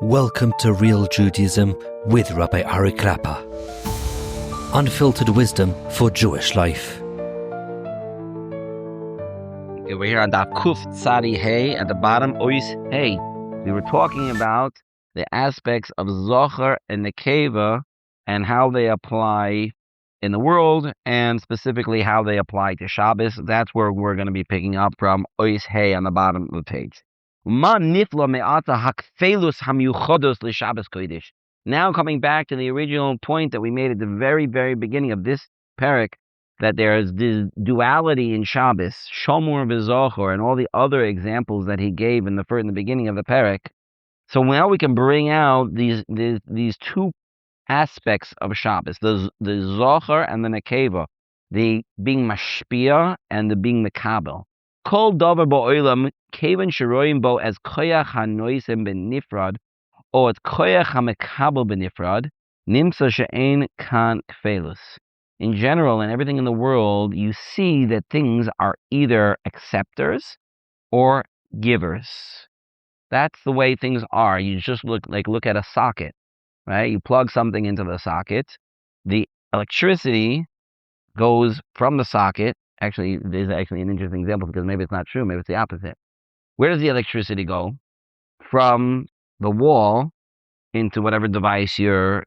Welcome to Real Judaism with Rabbi Klapper. Unfiltered wisdom for Jewish life. Okay, we're here on Daf Kuf Tzadi Hey at the bottom, Ois Hey. We were talking about the aspects of zachor and nekeva and how they apply in the world, and specifically how they apply to Shabbos. That's where we're going to be picking up from Ois Hey on the bottom of the page. Ma nifla me'ata hakfelus hamyuchodos l'Shabbos kodesh. Now coming back to the original point that we made at the very, very beginning of this parak, that there is this duality in Shabbos, shamor v'zachor, and all the other examples that he gave in the beginning of the parak. So now we can bring out these two aspects of Shabbos, the zachor and the nekeva, the being mashpia and the being mekabel. Kol davar ba'olam kevan sheroim bo as koyach hanoisem benifrad, or as koyach hamekabel benifrad, nimsa she'ein kan kfelus. In general, in everything in the world, you see that things are either acceptors or givers. That's the way things are. You just look at a socket, right? You plug something into the socket. The electricity goes from the socket. Actually, there's actually an interesting example, because maybe it's not true. Maybe it's the opposite. Where does the electricity go? From the wall into whatever device you're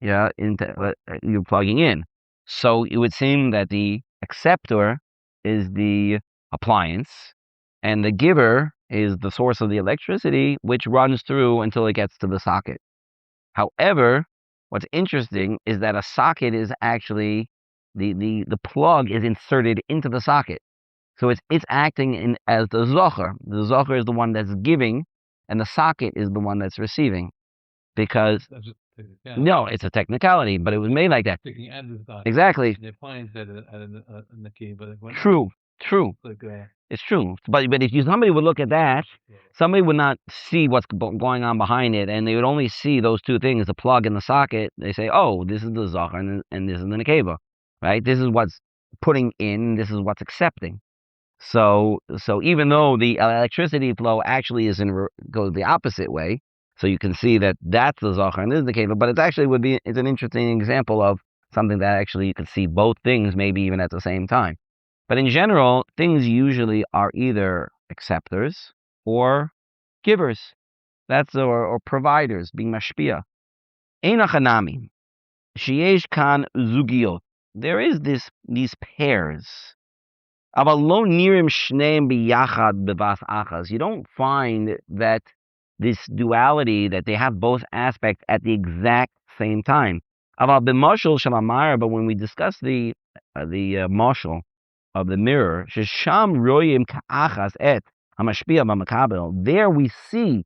plugging in. So it would seem that the acceptor is the appliance, and the giver is the source of the electricity, which runs through until it gets to the socket. However, what's interesting is that a socket is actually the plug is inserted into the socket. So it's acting as the zachor. The zachor is the one that's giving, and the socket is the one that's receiving. Because no, it's a technicality, but it was made like that. Exactly. The appliance had a key, but True. It's true. But if somebody would look at that, somebody would not see what's going on behind it, and they would only see those two things, the plug and the socket. They say, oh, this is the zachor and this is the nekeva, right? This is what's putting in, this is what's accepting. So even though the electricity flow actually goes the opposite way, so you can see that that's the zachor and this is the nekeva, but it's an interesting example of something that actually you can see both things maybe even at the same time. But in general, things usually are either acceptors or givers. Or providers, being mashpia. Einachanami. Sheyesh kan zugiot. There is these pairs. Aval lo nirim shneim biyachad bevas achas. You don't find that this duality, that they have both aspects at the exact same time. Aval b'mashal shamamar. But when we discuss the mashal of the mirror, shesham royim ka'achas et hamashpia b'makabel. There we see,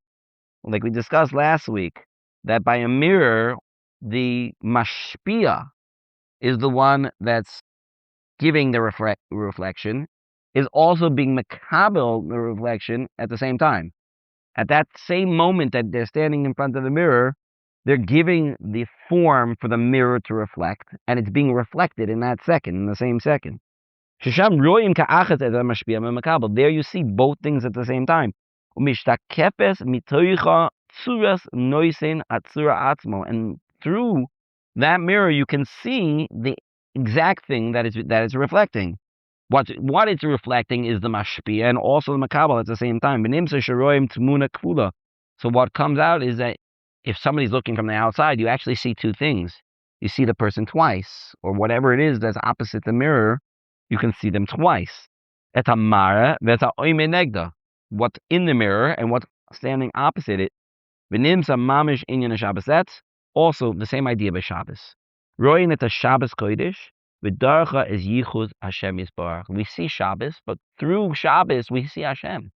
like we discussed last week, that by a mirror, the mashpia is the one that's giving the reflection, is also being makabel the reflection at the same time. At that same moment that they're standing in front of the mirror, they're giving the form for the mirror to reflect, and it's being reflected in that second, in the same second. Shesham royim ka'achas et hamashpia b'makabel. There you see both things at the same time. Umishtakefes mitoicha tzuras noisin atzura atzmo. And through that mirror, you can see the exact thing that is reflecting. What it's reflecting is the mashpia and also the makabel at the same time. So what comes out is that if somebody's looking from the outside, you actually see two things. You see the person twice, or whatever it is that's opposite the mirror, you can see them twice. What's in the mirror and what's standing opposite it. That's also the same idea by Shabbos. Royin at the Shabbos kodesh, v'darcha is yichud Hashem yisbarach. We see Shabbos, but through Shabbos we see Hashem.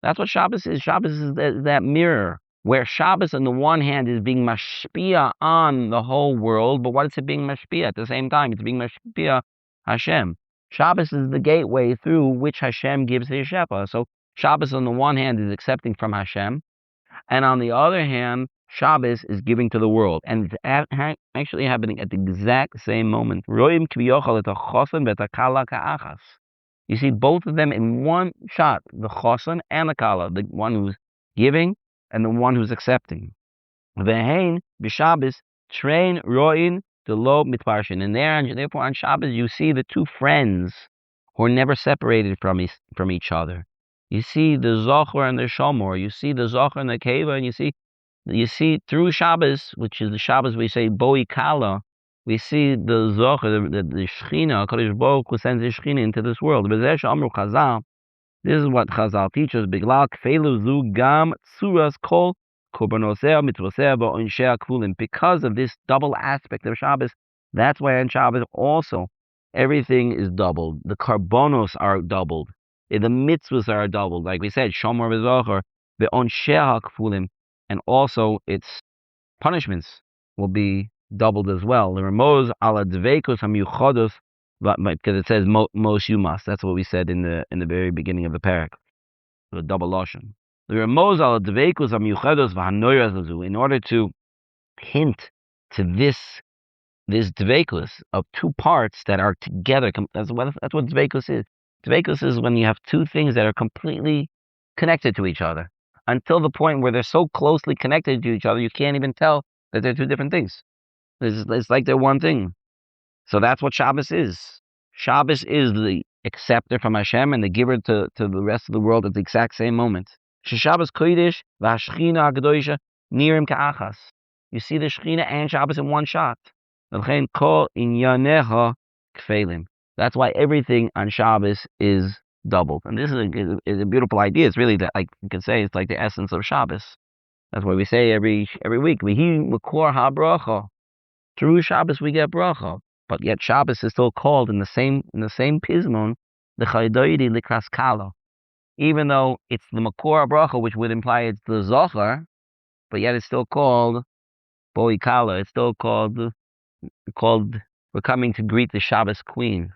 That's what Shabbos is. Shabbos is that mirror, where Shabbos on the one hand is being mashpia on the whole world, but what is it being mashpia at the same time? It's being mashpia Hashem. Shabbos is the gateway through which Hashem gives his shefa. So Shabbos on the one hand is accepting from Hashem, and on the other hand, Shabbos is giving to the world, and it's actually happening at the exact same moment. Roim kviyochal et chosson et Kallah ka'achas. You see both of them in one shot, the chosson and the Kallah, the one who's giving and the one who's accepting. Ve'hein b'Shabbos train roin the lo mitparshin. And therefore on Shabbos you see the two friends who are never separated from each other. You see the zachor and the shamor. You see the zachor and the keva, and you see through Shabbos, which is the Shabbos we say boi Kallah. We see the zachor, the Shechinah, Kadosh Baruch Hu sends the Shechinah into this world. This is what Chazal teaches. Biglal kfeilu zu gam tsuras kol korbanoseh mitzvoseh v'onshei kvulim. Because of this double aspect of Shabbos, that's why on Shabbos also everything is doubled. The karbonos are doubled. The mitzvahs are doubled. Like we said, shamor v'zachor v'onshei kvulim, and also its punishments will be doubled as well. The Ramos ala dveikus hamiyuchados, because it says most you must. That's what we said in the very beginning of the parak, the double lashon. The Ramos ala dveikus hamiyuchados v'hanoyras lazu, in order to hint to this dveikus of two parts that are together. That's what dveikus is. Dveikus is when you have two things that are completely connected to each other, until the point where they're so closely connected to each other, you can't even tell that they're two different things. It's like they're one thing. So that's what Shabbos is. Shabbos is the acceptor from Hashem and the giver to the rest of the world at the exact same moment. Shabbos kodesh v'hashchina hakadoisha nirim ka'achas. You see the Shechina and Shabbos in one shot. Kol inyanecha kfeilim. That's why everything on Shabbos is doubled. And this is a beautiful idea. It's really, like you can say, it's like the essence of Shabbos. That's why we say every week, V'hi makor ha-bracha. Through Shabbos we get bracha. But yet Shabbos is still called in the same pismon, the chaydoidi likras Kallah. Even though it's the makor bracha, which would imply it's the zachor, but yet it's still called boi Kallah. It's still called we're coming to greet the Shabbos queen,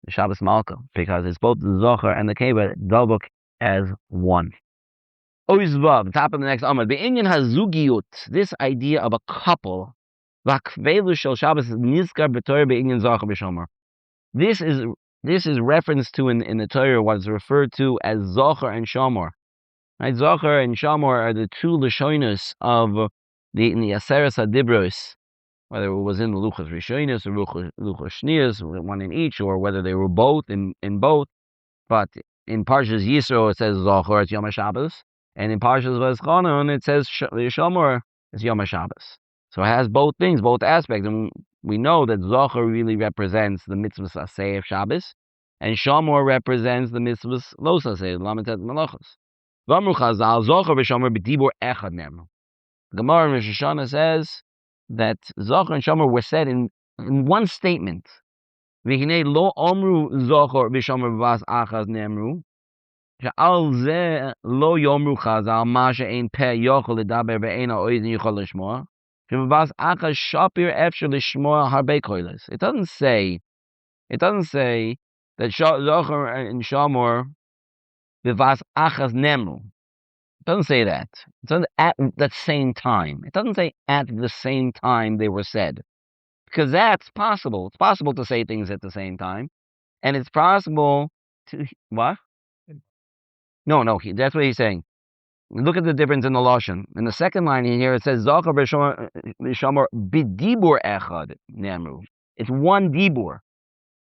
the Shabbos Malka, because it's both the zachor and the keva double as one. Oizvav, top of the next amud. Be'inyan hazugiyut, this idea of a couple. V'akvelu shel Shabbos nizkar b'Torah be'inyan zachor b'shamor. This is reference to in the Torah what is referred to as zachor and shamor. Right, zachor and shamor are the two lashonos of in the Aseres HaDibros, whether it was in the Luchas Rishonos or Luchas Shnias, one in each, or whether they were both in both. But in Parshas Yisro it says zachor, it's Yom HaShabbos. And in Parshas Vazchanon, it says shamor is Yom HaShabbos. So it has both things, both aspects. And we know that zachor really represents the mitzvahs aseh of Shabbos, and shamor represents the mitzvahs los aseh, lamitet malachos. V'amru Chazal, zachor v'shamor b'dibur echad nemru. The Gemara in Rosh Hashanah says that zachor and shamor were said in one statement. V'hinei lo omru zachor v'shamor b'vas achaz nemru. She'al zeh lo yomru Chazal ma she'ein peh yochel ledaber ve'ein ha'oizen yochel lishmoa. She'v'vas achaz shapir efshar lishmoa harbe koiles. It doesn't say that zachor and shamor v'vas achaz nemru. It doesn't say that. It doesn't at the same time. It doesn't say at the same time they were said. Because that's possible. It's possible to say things at the same time. And it's possible to... What? No, that's what he's saying. Look at the difference in the lashon. In the second line here, it says, zachor v'shamor b'dibur echad nemru. It's one dibur.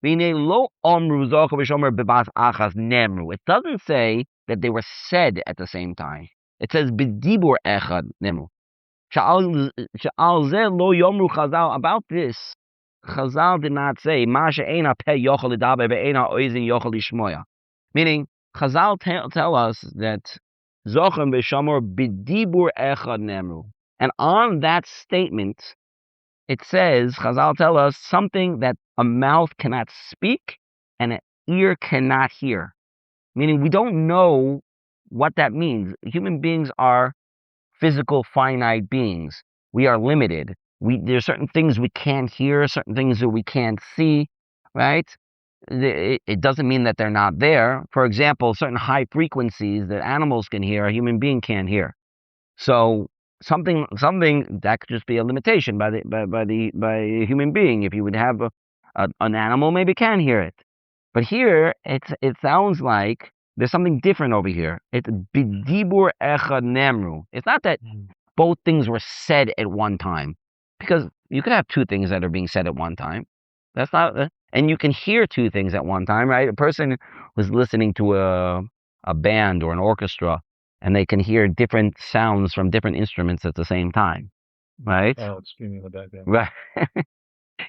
V'hinei lo omru zachor v'shamor b'bas achas nemru. It doesn't say that they were said at the same time. It says b'dibur echad nemru. She'al zeh lo yomru Chazal. About this, Chazal did not say ma she'ein ha'peh yochel ledaber ve'ein ha'oizen yochel lishmoya. Meaning, Chazal tell us that zachor v'shamor b'dibur echad nemru. And on that statement, it says, Chazal tell us something that a mouth cannot speak and an ear cannot hear. Meaning we don't know what that means. Human beings are physical, finite beings. We are limited. There's certain things we can't hear, certain things that we can't see, right? It doesn't mean that they're not there. For example, certain high frequencies that animals can hear, a human being can't hear. So something that could just be a limitation by a human being. If you would have an animal, maybe can hear it. But here, it sounds like there's something different over here. It's b'dibur echad nemru. It's not that both things were said at one time. Because you could have two things that are being said at one time. That's not, and you can hear two things at one time, right? A person was listening to a band or an orchestra, and they can hear different sounds from different instruments at the same time, right? Oh, it's screaming in the background. Right.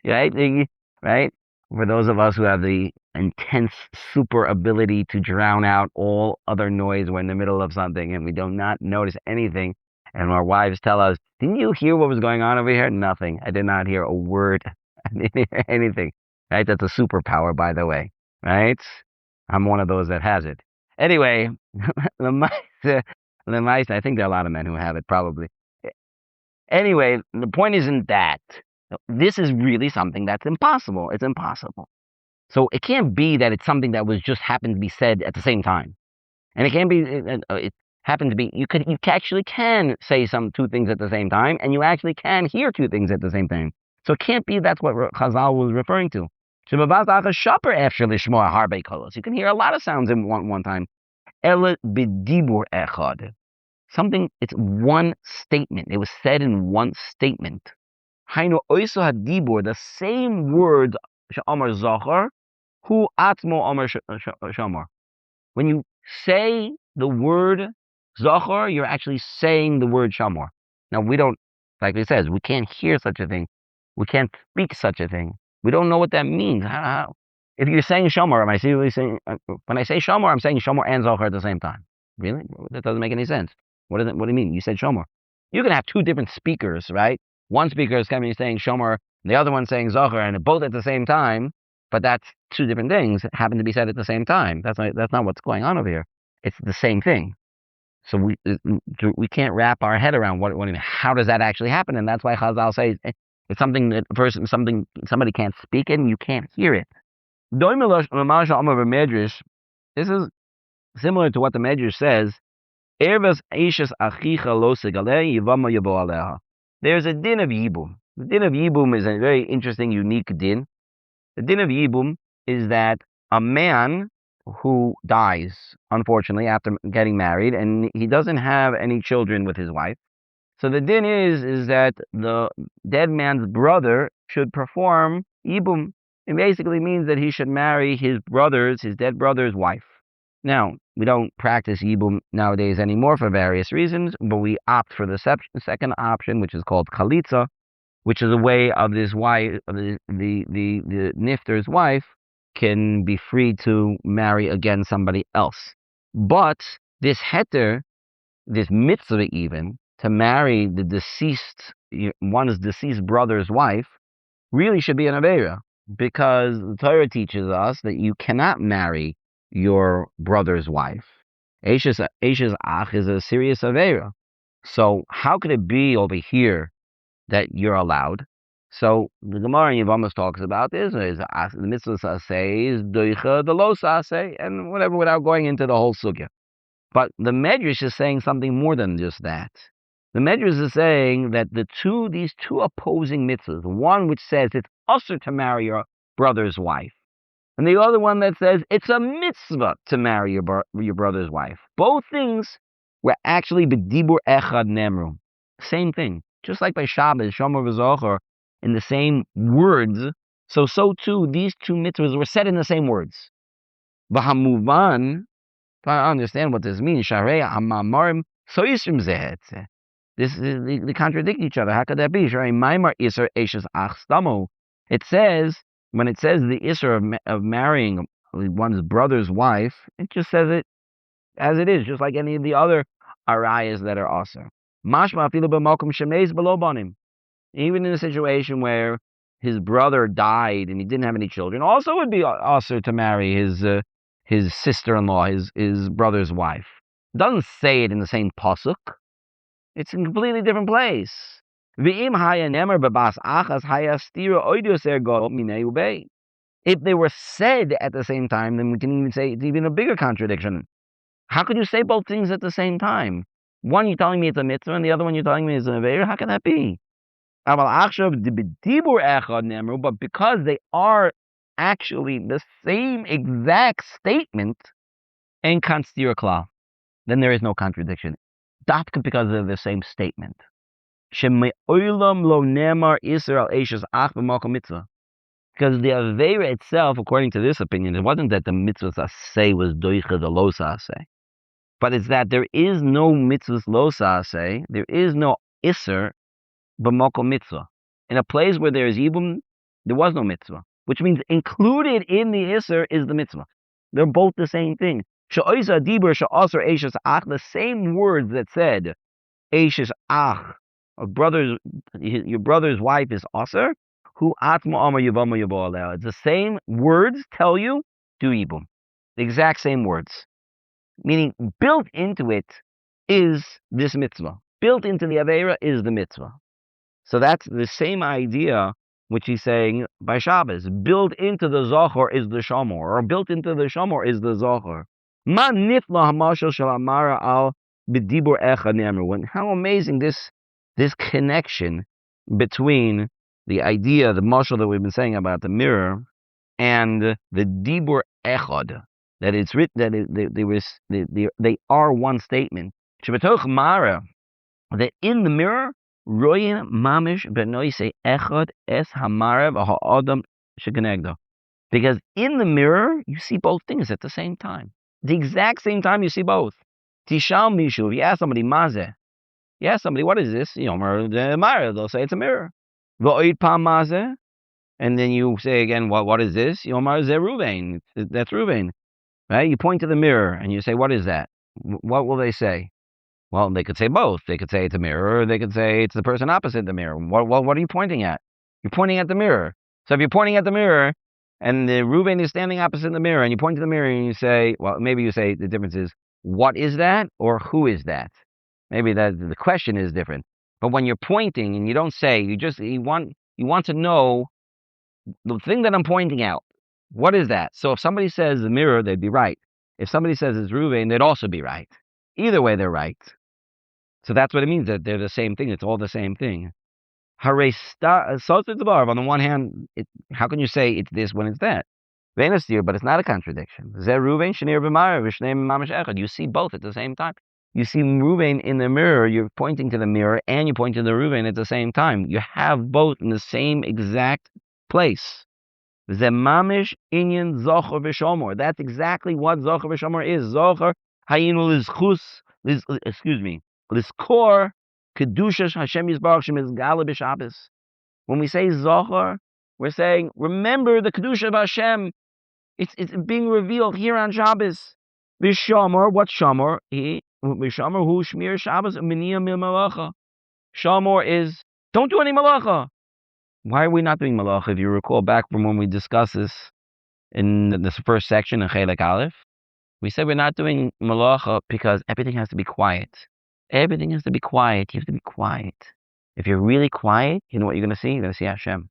Right? Right? For those of us who have the intense super ability to drown out all other noise, we're in the middle of something and we do not notice anything. And our wives tell us, didn't you hear what was going on over here? Nothing. I did not hear a word. I didn't hear anything. Right? That's a superpower, by the way. Right? I'm one of those that has it. Anyway, the mice, I think there are a lot of men who have it, probably. Anyway, the point isn't that. This is really something that's impossible. It's impossible. So it can't be that it's something that was just happened to be said at the same time. And it can't be, it happened to be, you actually can say two things at the same time, and you actually can hear two things at the same time. So it can't be that's what Chazal was referring to. You can hear a lot of sounds in one time. Something, it's one statement. It was said in one statement. The same word, zachor, hu atmo shamor. When you say the word zachor, you're actually saying the word shamor. Now, we don't, like it says, we can't hear such a thing. We can't speak such a thing. We don't know what that means. If you're saying shamor, am I seriously saying, when I say shamor, I'm saying shamor and zachor at the same time. Really? That doesn't make any sense. What do you mean? You said shamor. You can have two different speakers, right? One speaker is coming saying shamor, the other one saying zachor, and both at the same time. But that's two different things that happen to be said at the same time. That's not what's going on over here. It's the same thing. So we can't wrap our head around how does that actually happen? And that's why Chazal says it's something that somebody can't speak it and you can't hear it. This is similar to what the Medrash says. There's a din of yibum. The din of yibum is a very interesting, unique din. The din of yibum is that a man who dies, unfortunately, after getting married, and he doesn't have any children with his wife. So the din is that the dead man's brother should perform yibum. It basically means that he should marry his dead brother's wife. Now, we don't practice yibum nowadays anymore for various reasons, but we opt for the second option, which is called chalitza, which is a way of this wife, the nifter's wife, can be free to marry again somebody else. But this heter, this mitzvah even, to marry one's deceased brother's wife, really should be an aveira, because the Torah teaches us that you cannot marry your brother's wife. Eishes ach is a serious aveira. So how could it be over here that you're allowed? So the Gemara in Yevamos talks about this. The mitzvah saseh is doicha, the lo saseh, and whatever, without going into the whole sugya. But the Medrash is saying something more than just that. The Medrash is saying that these two opposing mitzvahs, one which says it's usher to marry your brother's wife, and the other one that says it's a mitzvah to marry your brother's wife. Both things were actually b'dibur echad nemru. Same thing. Just like by Shabbos, shamor v'zachor, in the same words, so too, these two mitzvahs were said in the same words. V'hamuvan, I understand what this means. Sharei ha'mamarim soyisrim zehet. They contradict each other. How could that be? Sharei maimar iser eshes ach stamo. It says, when it says the isser of marrying one's brother's wife, it just says it as it is, just like any of the other arayas that are asr. Mashma afilu b'malkum shemeis below banim. Even in a situation where his brother died and he didn't have any children, also would be asr to marry his sister-in-law, his brother's wife. It doesn't say it in the same pasuk. It's in a completely different place. If they were said at the same time, then we can even say it's even a bigger contradiction. How could you say both things at the same time? One, you're telling me it's a mitzvah, and the other one, you're telling me it's an aveira. How can that be? But because they are actually the same exact statement, then there is no contradiction. That's because they're the same statement. Sheme'olam lo nemar iser al eishes ach b'makom mitzvah. Because the Aveira itself, according to this opinion, it wasn't that the mitzvah aseh was doicha the lo aseh, but it's that there is no mitzvah lo aseh, there is no iser b'makom mitzvah. In a place where there is yibum, there was no mitzvah, which means included in the iser is the mitzvah. They're both the same thing. She'oisa dibur she'aser eishes ach, the same words that said eishes ach, your brother's wife is aser. Who atma amar yavama yavah. It's the same words tell you do yibum. The exact same words. Meaning built into it is this mitzvah. Built into the Aveira is the mitzvah. So that's the same idea which he's saying by Shabbos. Built into the zachor is the shamor, or built into the shamor is the zachor. Ma nifla hamashal shel amara al b'dibur echa ne'amru. How amazing this connection between the idea, the mashal that we've been saying about the mirror, and the dibur echad, that it's written that they are one statement. Shebetoch mara, that in the mirror, royin mamish benoise echad es hamarav ha'adam shekenegdo. Because in the mirror, you see both things at the same time. The exact same time you see both. Tishal mishu, if you ask somebody, mazeh, you ask somebody, what is this? They'll say it's a mirror. And then you say again, what is this? Ruvain. That's Ruvain. Right? You point to the mirror and you say, what is that? What will they say? Well, they could say both. They could say it's a mirror, or they could say it's the person opposite the mirror. What are you pointing at? You're pointing at the mirror. So if you're pointing at the mirror and the Ruvain is standing opposite the mirror and you point to the mirror and you say, well, maybe you say the difference is, what is that or who is that? Maybe the question is different. But when you're pointing and you don't say, you want to know the thing that I'm pointing out. What is that? So if somebody says the mirror, they'd be right. If somebody says it's Ruvain, they'd also be right. Either way, they're right. So that's what it means, that they're the same thing. It's all the same thing. On the one hand, how can you say it's this when it's that? But it's not a contradiction. You see both at the same time. You see Ruvain in the mirror, you're pointing to the mirror, and you point to the Ruvain at the same time. You have both in the same exact place. Zemamish inyan zachor v'shamor. That's exactly what zachor v'shamor is. Zachor hayinu lizkor kedushas Hashem yisbarach shemizgala b'Shabbos. When we say zachor, we're saying remember the kedusha of Hashem. It's being revealed here on Shabbos. V'shamor, what's shamor? Shamor hu shmir Shabbos u'miniyah mil malacha. Shamor is don't do any malacha. Why are we not doing malacha? If you recall back from when we discussed this in this first section in Chelek Aleph, we said we're not doing malacha because everything has to be quiet. Everything has to be quiet. You have to be quiet. If you're really quiet, you know what you're going to see? You're going to see Hashem.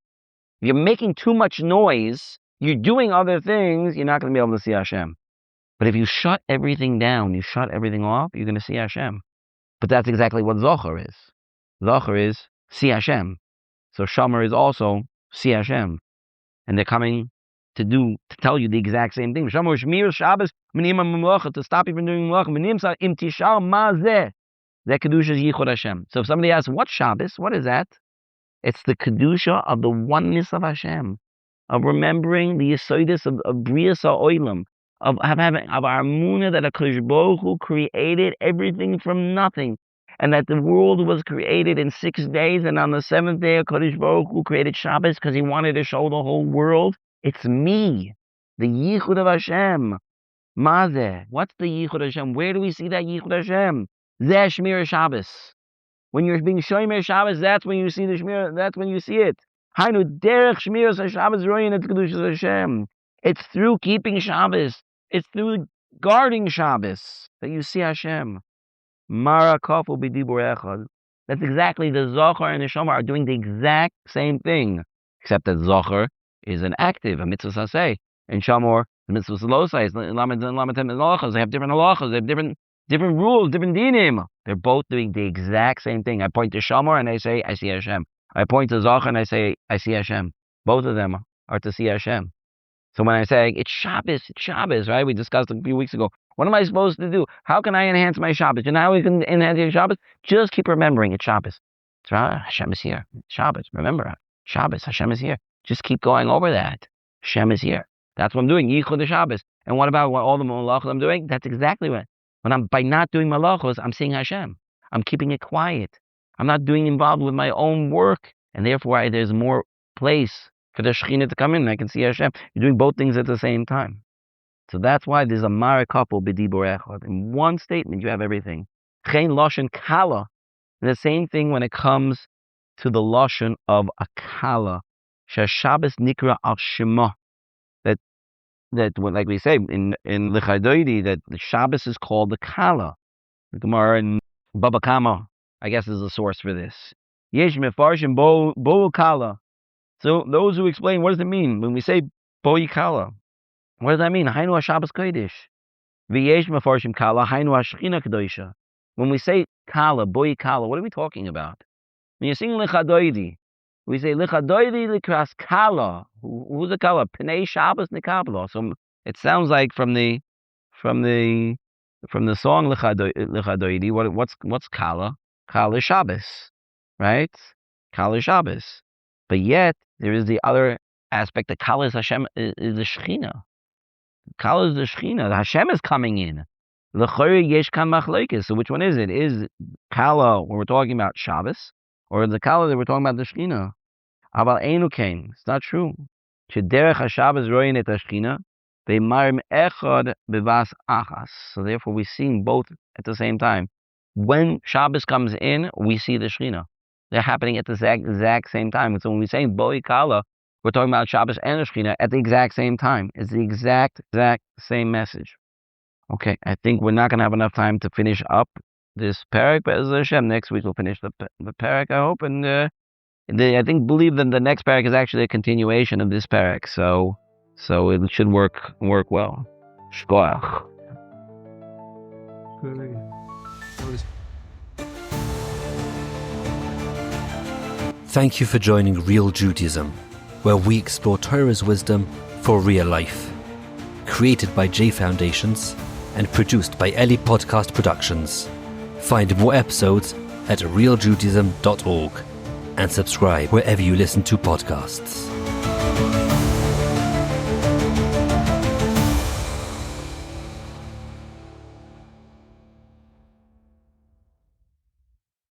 If you're making too much noise, you're doing other things, you're not going to be able to see Hashem. But if you shut everything down, you shut everything off, you're going to see Hashem. But that's exactly what zachor is. Zachor is see Hashem. So shamor is also see Hashem. And they're coming to tell you the exact same thing. Shamor shmir Shabbos to stop you from doing malacha. Im tishal mazeh. That kedusha is yichud Hashem. So if somebody asks, what Shabbos? What is that? It's the kedusha of the oneness of Hashem, of remembering the yesodis of Brias HaOlam, of our emunah that HaKadosh Baruch Hu created everything from nothing, and that the world was created in 6 days, and on the 7th day HaKadosh Baruch Hu created Shabbos because He wanted to show the whole world, it's me, the yichud of Hashem. Mazeh, what's the yichud Hashem? Where do we see that yichud Hashem? Zeh Shmir Shabbos. When you're being Shomer Shabbos, that's when you see the Shmir, that's when you see it. Hainu derech Shmir Shabbos royin et kedushas Hashem. It's through keeping Shabbos. It's through guarding Shabbos that you see Hashem. Mara kafu b'dibur echad. That's exactly, the zachor and the shamor are doing the exact same thing, except that zachor is an active, a mitzvah saseh, and shamor, the mitzvah salosai, they have different halachas, they have different rules, different dinim. They're both doing the exact same thing. I point to shamor and I say, I see Hashem. I point to zachor and I say, I see Hashem. Both of them are to see Hashem. So when I say, it's Shabbos, right? We discussed a few weeks ago. What am I supposed to do? How can I enhance my Shabbos? You know how we can enhance your Shabbos? Just keep remembering it's Shabbos. Hashem is here. Shabbos, remember, Shabbos, Hashem is here. Just keep going over that. Hashem is here. That's what I'm doing. Yichud the Shabbos. And what about all the malachos I'm doing? That's exactly what. By not doing malachos, I'm seeing Hashem. I'm keeping it quiet. I'm not doing involved with my own work, and therefore there's more place for the Shechinah to come in. And I can see Hashem. You're doing both things at the same time. So that's why there's a mara couple b'dibur echad. In one statement, you have everything. Chen lashon Kallah. And the same thing when it comes to the lashon of a Kallah. Shabbos nikra al shamor. That like we say in Lichadoidi, that the Shabbos is called the Kallah. The Gemara in Baba Kama, I guess, is the source for this. Yesh mefarshim bo Kallah. So those who explain, what does it mean when we say bo Kallah? What does that mean? Hainu Shabbos kodesh. V'yesh mefarshim Kallah hainu Shechinah kedosha. When we say Kallah, bo Kallah, what are we talking about? When you sing Lichadoidi, we say Lichadoidi likras Kallah. Who's the Kallah? Pnei Shabbos nekablo. So it sounds like from the song Lichadoidi. What's Kallah? Kallah is Shabbos, right? Kallah is Shabbos. But yet there is the other aspect that Kallah is Hashem, is the Shechinah. Kallah is the Shechinah. The Hashem is coming in. L'chayr yesh kan machlokes. So which one is it? Is Kallah when we're talking about Shabbos, or the Kallah that we're talking about the Shechinah? Aval einu kain. It's not true. Shederech haShabbos royin et haShechinah ve'marim echad bevas achas. So therefore, we see both at the same time. When Shabbos comes in, we see the Shechinah. They're happening at the exact same time. And so when we say Boi Kallah, we're talking about Shabbos and the Shechinah at the exact same time. It's the exact same message. Okay, I think we're not going to have enough time to finish up this parak, but as Hashem, next week we'll finish the parak, I hope. And believe that the next parak is actually a continuation of this parak, so it should work well. Shkoach. Thank you for joining Real Judaism, where we explore Torah's wisdom for real life. Created by J Foundations and produced by Eli Podcast Productions. Find more episodes at realjudaism.org and subscribe wherever you listen to podcasts.